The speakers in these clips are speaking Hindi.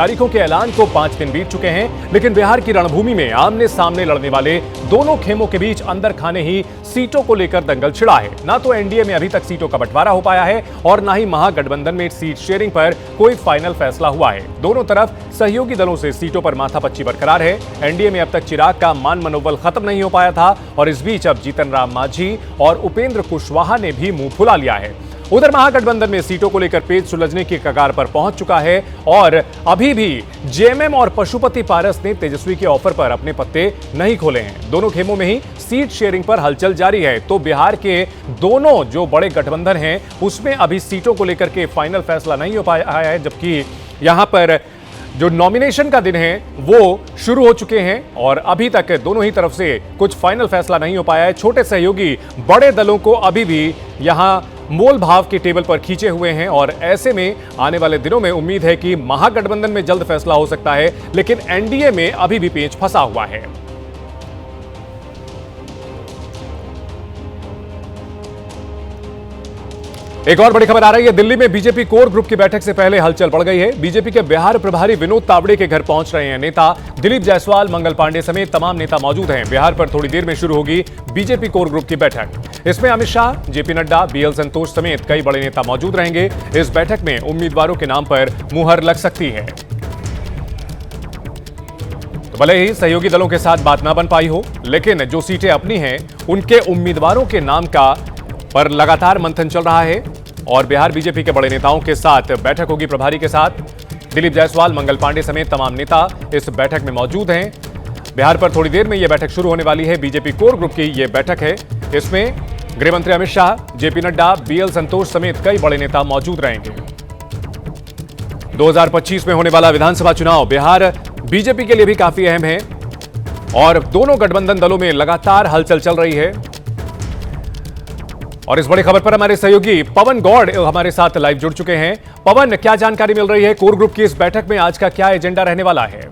तारीखों के ऐलान को 5 दिन बीत चुके हैं, लेकिन बिहार की रणभूमि में आमने सामने लड़ने वाले दोनों खेमों के बीच अंदर खाने ही सीटों को लेकर दंगल छिड़ा है। ना तो एनडीए में अभी तक सीटों का बंटवारा हो पाया है और ना ही महागठबंधन में सीट शेयरिंग पर कोई फाइनल फैसला हुआ है। दोनों तरफ सहयोगी दलों से सीटों पर माथापच्ची बरकरार है। एनडीए में अब तक चिराग का मान मनोबल खत्म नहीं हो पाया था और इस बीच अब जीतन राम मांझी और उपेंद्र कुशवाहा ने भी मुंह फुला लिया है। उधर महागठबंधन में सीटों को लेकर पेच सुलझने की कगार पर पहुंच चुका है और अभी भी जेएमएम और पशुपति पारस ने तेजस्वी के ऑफर पर अपने पत्ते नहीं खोले हैं। दोनों खेमों में ही सीट शेयरिंग पर हलचल जारी है। तो बिहार के दोनों जो बड़े गठबंधन हैं उसमें अभी सीटों को लेकर के फाइनल फैसला नहीं हो पाया है, जबकि यहां पर जो नॉमिनेशन का दिन है वो शुरू हो चुके हैं और अभी तक दोनों ही तरफ से कुछ फाइनल फैसला नहीं हो पाया है। छोटे सहयोगी बड़े दलों को अभी भी यहां मोल भाव के टेबल पर खींचे हुए हैं और ऐसे में आने वाले दिनों में उम्मीद है कि महागठबंधन में जल्द फैसला हो सकता है, लेकिन एनडीए में अभी भी पेच फंसा हुआ है। एक और बड़ी खबर आ रही है। दिल्ली में बीजेपी कोर ग्रुप की बैठक से पहले हलचल बढ़ गई है। बीजेपी के बिहार प्रभारी विनोद तावड़े के घर पहुंच रहे हैं नेता दिलीप जायसवाल, मंगल पांडे समेत तमाम नेता मौजूद हैं। बिहार पर थोड़ी देर में शुरू होगी बीजेपी कोर ग्रुप की बैठक। इसमें अमित शाह, जेपी नड्डा, बीएल संतोष समेत कई बड़े नेता मौजूद रहेंगे। इस बैठक में उम्मीदवारों के नाम पर मुहर लग सकती है। तो भले ही सहयोगी दलों के साथ बात ना बन पाई हो, लेकिन जो सीटें अपनी हैं उनके उम्मीदवारों के नाम का पर लगातार मंथन चल रहा है और बिहार बीजेपी के बड़े नेताओं के साथ बैठक होगी। प्रभारी के साथ दिलीप जायसवाल, मंगल पांडे समेत तमाम नेता इस बैठक में मौजूद हैं। बिहार पर थोड़ी देर में यह बैठक शुरू होने वाली है। बीजेपी कोर ग्रुप की यह बैठक है। इसमें गृह मंत्री अमित शाह, जेपी नड्डा, बीएल संतोष समेत कई बड़े नेता मौजूद रहेंगे। 2025 में होने वाला विधानसभा चुनाव बिहार बीजेपी के लिए भी काफी अहम है और दोनों गठबंधन दलों में लगातार हलचल चल रही है। और इस बड़ी खबर पर हमारे सहयोगी पवन गौड़ हमारे साथ लाइव जुड़ चुके हैं। पवन, क्या जानकारी मिल रही है? कोर ग्रुप की इस बैठक में आज का क्या एजेंडा रहने वाला है?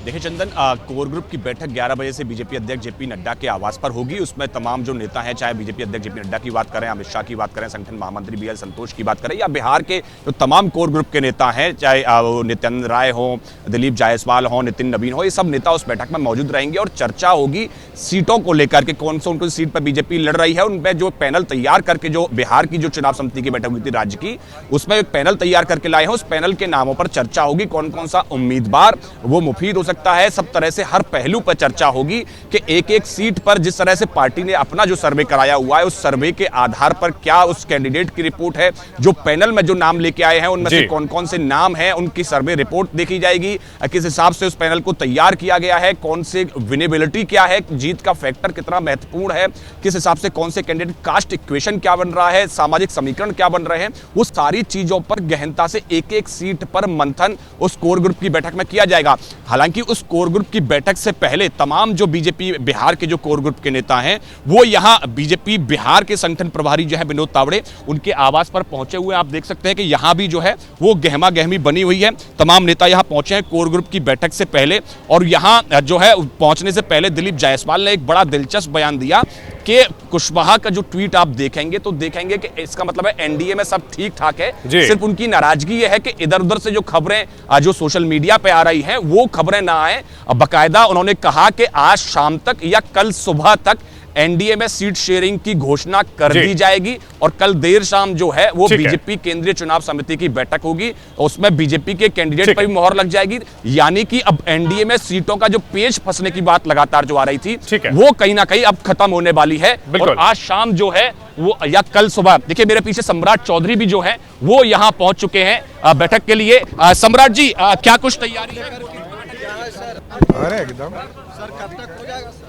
देखिए चंदन, कोर ग्रुप की बैठक 11 बजे से बीजेपी अध्यक्ष जेपी नड्डा के आवास पर होगी। उसमें तमाम जो नेता हैं, चाहे बीजेपी अध्यक्ष जेपी नड्डा की बात करें, अमित शाह की बात करें, संगठन महामंत्री बीएल संतोष की बात करें या बिहार के जो तमाम कोर ग्रुप के नेता हैं, चाहे वो नित्यानंद राय हो, दिलीप जायसवाल हो, नितिन नवीन हो, ये सब नेता उस बैठक में मौजूद रहेंगे और चर्चा होगी सीटों को लेकर के। कौन सी उनको सीट पर बीजेपी लड़ रही है, उनपे जो पैनल तैयार करके, जो बिहार की जो चुनाव समिति की बैठक हुई थी राज्य की, उसमें एक पैनल तैयार करके लाए हैं। उस पैनल के नामों पर चर्चा होगी। कौन कौन सा उम्मीदवार वो मुफीद हो सकता है, सब तरह से हर पहलू पर चर्चा होगी कि एक एक सीट पर जिस तरह से पार्टी ने अपना जो सर्वे कराया हुआ है, उस सर्वे के आधार पर क्या उस कैंडिडेट की रिपोर्ट है, जो पैनल में जो नाम लेके आए हैं उनमें से कौन कौन से नाम हैं, उनकी सर्वे रिपोर्ट देखी जाएगी, किस हिसाब से उस पैनल को तैयार किया गया है, कौन से विनेबिलिटी क्या है, जीत का फैक्टर कितना महत्वपूर्ण है, किस हिसाब से कौन से कैंडिडेट, कास्ट इक्वेशन क्या बन रहा है, सामाजिक समीकरण क्या बन रहे हैं, वो सारी चीजों पर गहनता से एक एक सीट पर मंथन उस कोर ग्रुप की बैठक में किया जाएगा। हालांकि उस कोर ग्रुप की बैठक से पहले तमाम जो बीजेपी बिहार के जो कोर ग्रुप के नेता हैं वो यहां बीजेपी बिहार के संगठन प्रभारी जो है विनोद तावड़े, उनके आवास पर पहुंचे हुए आप देख सकते हैं कि यहां भी जो है वो गहमा गहमी बनी हुई है। तमाम नेता यहां पहुंचे हैं कोर ग्रुप की बैठक से पहले और यहां जो है पहुंचने से पहले दिलीप जायसवाल ने एक बड़ा दिलचस्प बयान दिया कि कुशवाहा का जो ट्वीट आप देखेंगे तो देखेंगे कि इसका मतलब है एनडीए में सब ठीक ठाक है, सिर्फ उनकी नाराजगी यह है कि इधर उधर से जो खबरें जो सोशल मीडिया पे आ रही हैं वो खबरें ना आए। बकायदा उन्होंने कहा कि आज शाम तक या कल सुबह तक एनडीए में सीट शेयरिंग की घोषणा कर दी जाएगी और कल देर शाम जो है वो बीजेपी केंद्रीय चुनाव समिति की बैठक होगी, उसमें बीजेपी के कैंडिडेट पर भी मोहर लग जाएगी। यानी कि अब एनडीए में सीटों का जो पेच फंसने की बात लगातार जो आ रही थी वो कहीं ना कहीं अब खत्म होने वाली है और आज शाम जो है वो या कल सुबह, देखिए मेरे पीछे सम्राट चौधरी भी जो है वो यहाँ पहुंच चुके हैं बैठक के लिए। सम्राट जी, क्या कुछ तैयारी है? अरे एकदम सर, कब तक हो जाएगा सर?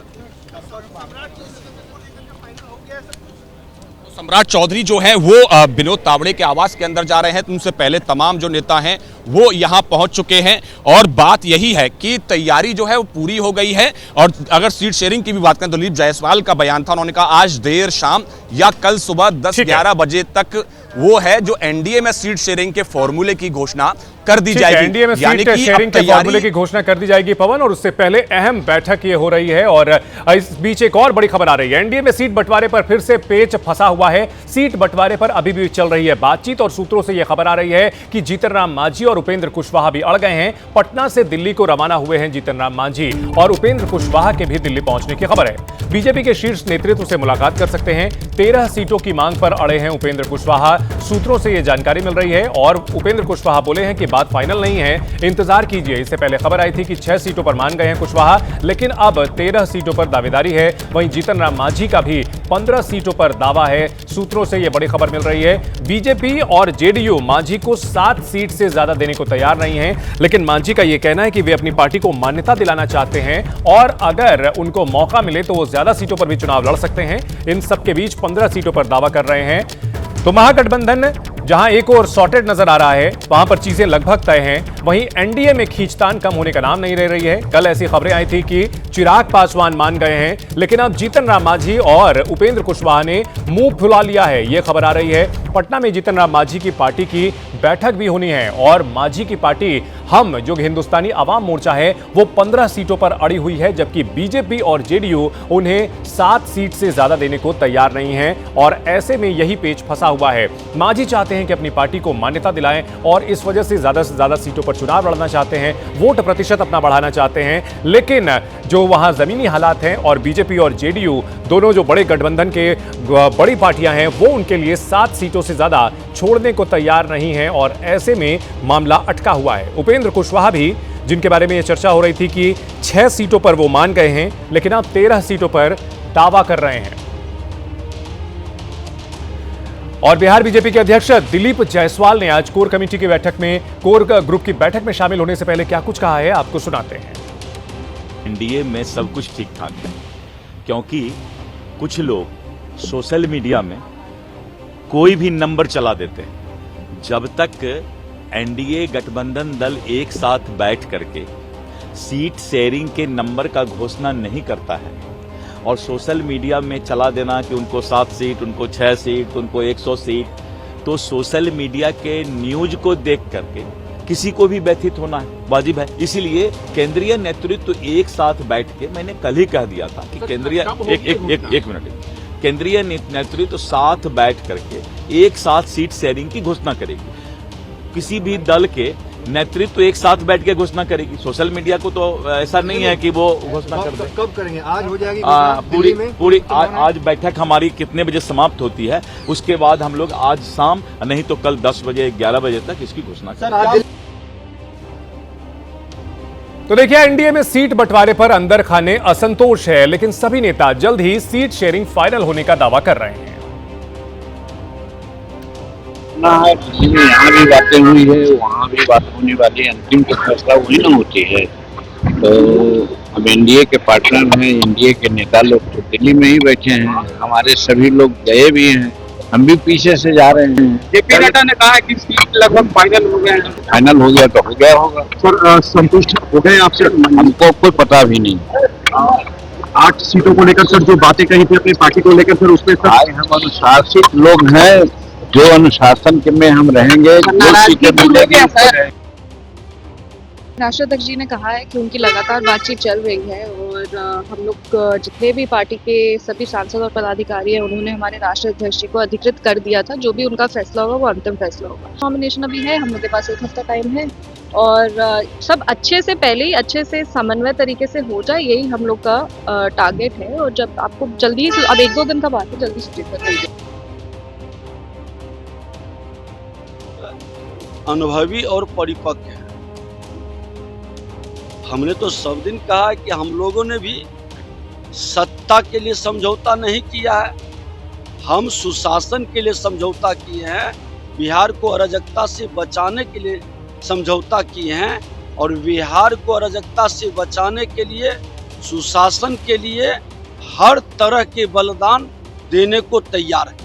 सम्राट चौधरी जो है वो विनोद तावड़े के आवास के अंदर जा रहे हैं। उनसे पहले तमाम जो नेता हैं वो यहां पहुंच चुके हैं और बात यही है कि तैयारी जो है वो पूरी हो गई है। और अगर सीट शेयरिंग की भी बात करें तो दिलीप जायसवाल का बयान था, उन्होंने कहा आज देर शाम या कल सुबह 10-11 बजे तक वो है जो एनडीए में सीट शेयरिंग के फॉर्मूले की घोषणा कर दी जाएगी। एनडीए में सीट शेयरिंग के फॉर्मूले की घोषणा कर दी जाएगी पवन, और उससे पहले अहम बैठक ये हो रही है। और इस बीच एक और बड़ी खबर आ रही है, एनडीए में सीट बंटवारे पर फिर से पेच फंसा हुआ है। सीट बंटवारे पर अभी भी चल रही है बातचीत, और सूत्रों से यह खबर आ रही है कि जीतन राम मांझी और उपेंद्र कुशवाहा भी अड़ गए हैं। पटना से दिल्ली को रवाना हुए हैं जीतन राम मांझी, और उपेंद्र कुशवाहा के भी दिल्ली पहुंचने की खबर है। बीजेपी के शीर्ष नेतृत्व से मुलाकात कर सकते हैं। 13 सीटों की मांग पर अड़े हैं उपेंद्र कुशवाहा, सूत्रों से यह जानकारी मिल रही है। और उपेंद्र कुशवाहा बोले हैं कि बात फाइनल नहीं है, इंतजार कीजिए। इससे पहले खबर आई थी कि 6 सीटों पर मान गए हैं कुशवाहा, लेकिन अब 13 सीटों पर दावेदारी है। वहीं जीतन राम मांझी का भी 15 सीटों पर दावा है। सूत्रों से यह बड़ी खबर मिल रही है। बीजेपी और जेडीयू मांझी को 7 सीट से ज्यादा देने को तैयार नहीं है, लेकिन मांझी का यह कहना है कि वे अपनी पार्टी को मान्यता दिलाना चाहते हैं, और अगर उनको मौका मिले तो वो ज्यादा सीटों पर भी चुनाव लड़ सकते हैं। इन सबके बीच 15 सीटों पर दावा कर रहे हैं। तो महागठबंधन जहां एक और सॉर्टेड नजर आ रहा है, वहां पर चीजें लगभग तय हैं। वहीं एनडीए में खींचतान कम होने का नाम नहीं ले रही है। कल ऐसी खबरें आई थी कि चिराग पासवान मान गए हैं, लेकिन अब जीतन राम मांझी और उपेंद्र कुशवाहा ने मुंह फुला लिया है। यह खबर आ रही है पटना में जीतन राम मांझी की पार्टी की बैठक भी होनी है, और मांझी की पार्टी हम जो हिंदुस्तानी अवाम मोर्चा है वो 15 सीटों पर अड़ी हुई है, जबकि बीजेपी और जेडीयू उन्हें 7 सीट से ज्यादा देने को तैयार नहीं है। और ऐसे में यही पेच फंसा हुआ है। मांझी चाहते हैं कि अपनी पार्टी को मान्यता दिलाएं, और इस वजह से ज्यादा सीटों पर चुनाव लड़ना चाहते हैं, वोट प्रतिशत अपना बढ़ाना चाहते हैं। लेकिन जो वहां जमीनी हालात हैं, और बीजेपी और जेडीयू दोनों जो बड़े गठबंधन के बड़ी पार्टियां हैं, वो उनके लिए 7 सीटों से ज्यादा छोड़ने को तैयार नहीं है, और ऐसे में मामला अटका हुआ है। उपेंद्र कुशवाहा भी, जिनके बारे में यह चर्चा हो रही थी कि 6 सीटों पर वो मान गए हैं, लेकिन अब 13 सीटों पर दावा कर रहे हैं। और बिहार बीजेपी के अध्यक्ष दिलीप जायसवाल ने आज कोर कमेटी की बैठक में, कोर ग्रुप की बैठक में शामिल होने से पहले क्या कुछ कहा है, आपको सुनाते हैं। एनडीए में सब कुछ ठीक ठाक है, क्योंकि कुछ लोग सोशल मीडिया में कोई भी नंबर चला देते हैं। जब तक एनडीए गठबंधन दल एक साथ बैठ करके सीट शेयरिंग के नंबर का घोषणा नहीं करता है, और सोशल मीडिया में चला देना कि उनको 7 सीट, उनको 6 सीट, उनको 100 सीट, तो सोशल मीडिया के न्यूज को देख करके किसी को भी व्यथित होना है, वाजिब है। इसीलिए केंद्रीय नेतृत्व एक साथ बैठ के, मैंने कल ही कह दिया था कि केंद्रीय एक मिनट, केंद्रीय नेतृत्व साथ बैठ करके एक साथ सीट शेयरिंग की घोषणा करेगी। किसी भी दल के नेतृत्व एक साथ बैठ के घोषणा करेगी। सोशल मीडिया को तो ऐसा नहीं है कि वो घोषणा कर दे। कब करेंगे? आज हो जाएगी पूरी आज बैठक हमारी कितने बजे समाप्त होती है, उसके बाद हम लोग आज शाम, नहीं तो कल 10 बजे 11 बजे तक इसकी घोषणा करेंगे। तो देखिए, एनडीए में सीट बंटवारे पर अंदर खाने असंतोष है, लेकिन सभी नेता जल्द ही सीट शेयरिंग फाइनल होने का दावा कर रहे हैं। यहाँ भी बातें हुई है, वहाँ भी बात होने वाली है, अंतिम तो फैसला वही ना होती है। तो अब एनडीए के पार्टनर हैं, एनडीए के नेता लोग तो दिल्ली में ही बैठे हैं, हमारे सभी लोग गए भी हैं, हम भी पीछे से जा रहे हैं। जेपी नड्डा ने कहा कि सीट लगभग फाइनल हो गया है। फाइनल हो गया तो हो गया होगा। सर, संतुष्ट हो गए आपसे? हमको कोई पता भी नहीं। 8 सीटों को लेकर सर जो बातें कही थी अपनी पार्टी को लेकर, सर उसमें आज हम अनुशासित लोग हैं, जो अनुशासन के में हम रहेंगे, जो सीटें मिलेगी। राष्ट्राध्यक्ष जी ने कहा है कि उनकी लगातार बातचीत चल रही है, और हम लोग जितने भी पार्टी के सभी सांसद और पदाधिकारी हैं, उन्होंने हमारे राष्ट्राध्यक्ष जी को अधिकृत कर दिया था। जो भी उनका फैसला होगा वो अंतिम फैसला होगा। नॉमिनेशन अभी है, हम लोग के पास 1 हफ्ता टाइम है, और सब अच्छे से, पहले ही अच्छे से समन्वय तरीके से हो जाए, यही हम लोग का टारगेट है। और जब आपको जल्दी, अब 1-2 दिन का बात है, जल्दी स्ट्रीट कर दीजिए। अनुभवी और परिपक्व है। हमने तो सब दिन कहा कि हम लोगों ने भी सत्ता के लिए समझौता नहीं किया है, हम सुशासन के लिए समझौता किए हैं, बिहार को अराजकता से बचाने के लिए समझौता किए हैं, और बिहार को अराजकता से बचाने के लिए, सुशासन के लिए हर तरह के बलिदान देने को तैयार है।